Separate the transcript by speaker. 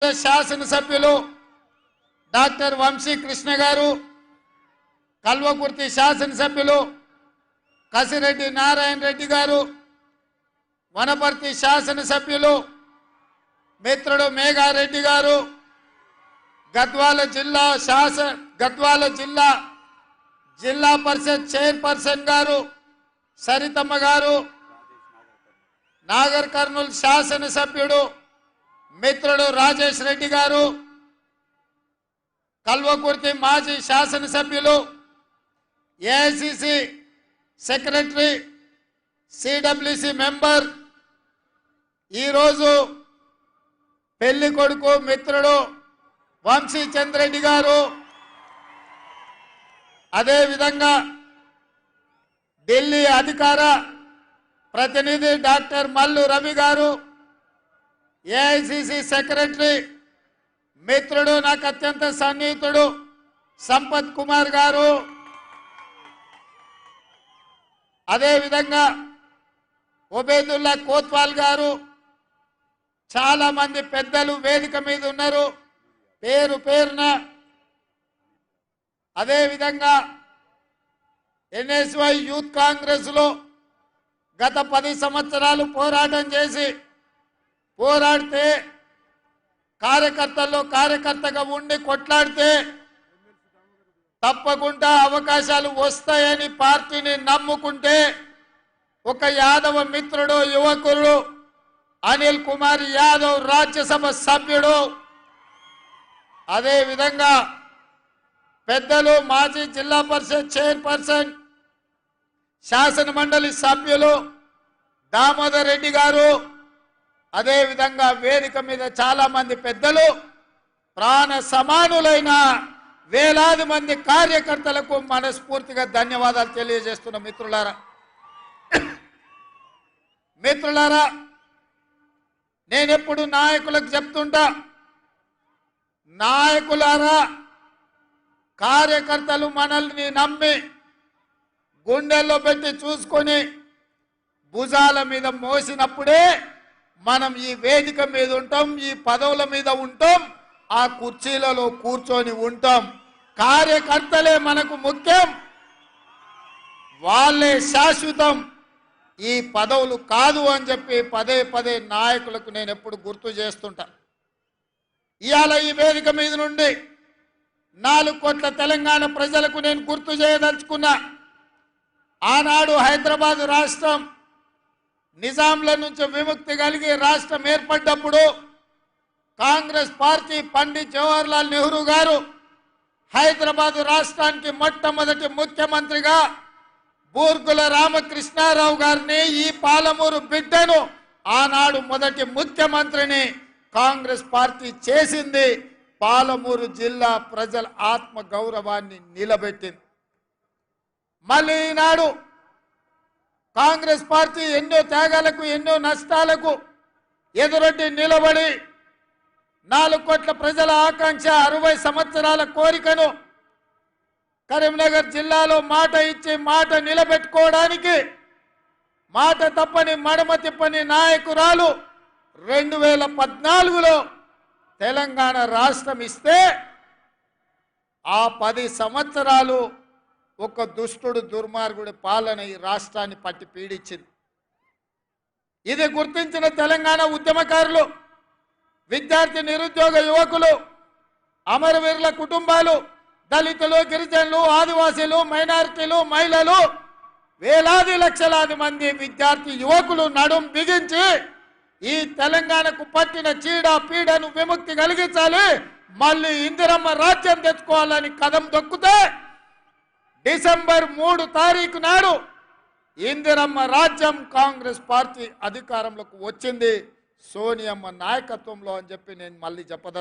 Speaker 1: శాసనసభ్యులు డాక్టర్ వంశీ కృష్ణ గారు, కల్వకుర్తి శాసనసభ్యులు కసిరెడ్డి నారాయణ రెడ్డి గారు, వనపర్తి శాసనసభ్యులు మిత్రుడు మేఘారెడ్డి గారు, గద్వాల జిల్లా జిల్లా పరిషత్ చైర్పర్సన్ గారు సరితమ్మ గారు, నాగర్ కర్నూలు శాసనసభ్యుడు మిత్రుడు రాజేష్ రెడ్డి గారు, కల్వకుర్తి మాజీ శాసనసభ్యులు ఏఐసిసి సెక్రటరీ సిడబ్ల్యూసి మెంబర్, ఈరోజు పెళ్లి కొడుకు మిత్రుడు వంశీ చంద్రెడ్డి గారు, అదేవిధంగా ఢిల్లీ అధికార ప్రతినిధి డాక్టర్ మల్లు రవి గారు, ఏఐసిసి సెక్రటరీ మిత్రుడు నాకు అత్యంత సన్నిహితుడు సంపత్ కుమార్ గారు, అదేవిధంగా ఒబేదుల్లా కోత్వాల్ గారు, చాలా మంది పెద్దలు వేదిక మీద ఉన్నారు పేరు పేరున. అదేవిధంగా ఎన్ఎస్వై యూత్ కాంగ్రెస్ లో గత 10 సంవత్సరాలు పోరాటం చేసి పోరాడితే కార్యకర్తగా ఉండి కొట్లాడితే తప్పకుండా అవకాశాలు వస్తాయని పార్టీని నమ్ముకుంటే ఒక యాదవ మిత్రుడు యువకుడు అనిల్ కుమార్ యాదవ్ రాజ్యసభ సభ్యుడు, అదేవిధంగా పెద్దలు మాజీ జిల్లా పరిషత్ చైర్పర్సన్ శాసన మండలి సభ్యులు దామోదర్ రెడ్డి గారు, అదేవిధంగా వేదిక మీద చాలా మంది పెద్దలు, ప్రాణ సమానులైన వేలాది మంది కార్యకర్తలకు మనస్ఫూర్తిగా ధన్యవాదాలు తెలియజేస్తున్న మిత్రులారా, నేనెప్పుడు నాయకులకు చెప్తుంటా, నాయకులారా కార్యకర్తలు మనల్ని నమ్మి గుండెల్లో పెట్టి చూసుకొని భుజాల మీద మోసినప్పుడే మనం ఈ వేదిక మీద ఉంటాం, ఈ పదవుల మీద ఉంటాం, ఆ కుర్చీలలో కూర్చొని ఉంటాం. కార్యకర్తలే మనకు ముఖ్యం, వాళ్ళే శాశ్వతం, ఈ పదవులు కాదు అని చెప్పి పదే నాయకులకు నేను ఎప్పుడు గుర్తు చేస్తుంటా. ఇవాళ ఈ వేదిక మీద నుండి 4 కోట్ల తెలంగాణ ప్రజలకు నేను గుర్తు చేయదలుచుకున్నా. ఆనాడు హైదరాబాద్ రాష్ట్రం నిజాంల నుంచి విముక్తి కలిగి రాష్ట్రం ఏర్పడ్డప్పుడు కాంగ్రెస్ పార్టీ పండిత్ జవహర్లాల్ నెహ్రూ గారు హైదరాబాద్ రాష్ట్రానికి మొట్టమొదటి ముఖ్యమంత్రిగా బూర్గుల రామకృష్ణారావు గారిని, ఈ పాలమూరు బిడ్డను ఆనాడు మొదటి ముఖ్యమంత్రిని కాంగ్రెస్ పార్టీ చేసింది. పాలమూరు జిల్లా ప్రజల ఆత్మ గౌరవాన్ని నిలబెట్టింది. మళ్ళీ ఈనాడు కాంగ్రెస్ పార్టీ ఎన్నో త్యాగాలకు ఎన్నో నష్టాలకు ఎదురొడ్డి నిలబడి 4 కోట్ల ప్రజల ఆకాంక్ష 60 సంవత్సరాల కోరికను కరీంనగర్ జిల్లాలో మాట ఇచ్చి మాట నిలబెట్టుకోవడానికి మాట తప్పని మడమ తిప్పని నాయకురాలు 2014లో తెలంగాణ రాష్ట్రం ఇస్తే ఆ 10 సంవత్సరాలు ఒక దుష్టుడు దుర్మార్గుడి పాలన ఈ రాష్ట్రాన్ని పట్టి పీడించింది. ఇది గుర్తించిన తెలంగాణ ఉద్యమకారులు, విద్యార్థి నిరుద్యోగ యువకులు, అమరవీరుల కుటుంబాలు, దళితులు, గిరిజనులు, ఆదివాసీలు, మైనారిటీలు, మహిళలు, వేలాది లక్షలాది మంది విద్యార్థి యువకులు నడుం బిగించి ఈ తెలంగాణకు పట్టిన చీడ పీడను విముక్తి కలిగించాలి, మళ్ళీ ఇందిరమ్మ రాజ్యం తెచ్చుకోవాలని కదం దొక్కితే డిసెంబర్ 3 తారీఖు నాడు ఇందిరమ్మ రాజ్యం కాంగ్రెస్ పార్టీ అధికారంలోకి వచ్చింది సోనియమ్మ నాయకత్వంలో అని చెప్పి నేను మళ్ళీ చెప్పదలుచుకున్నాను.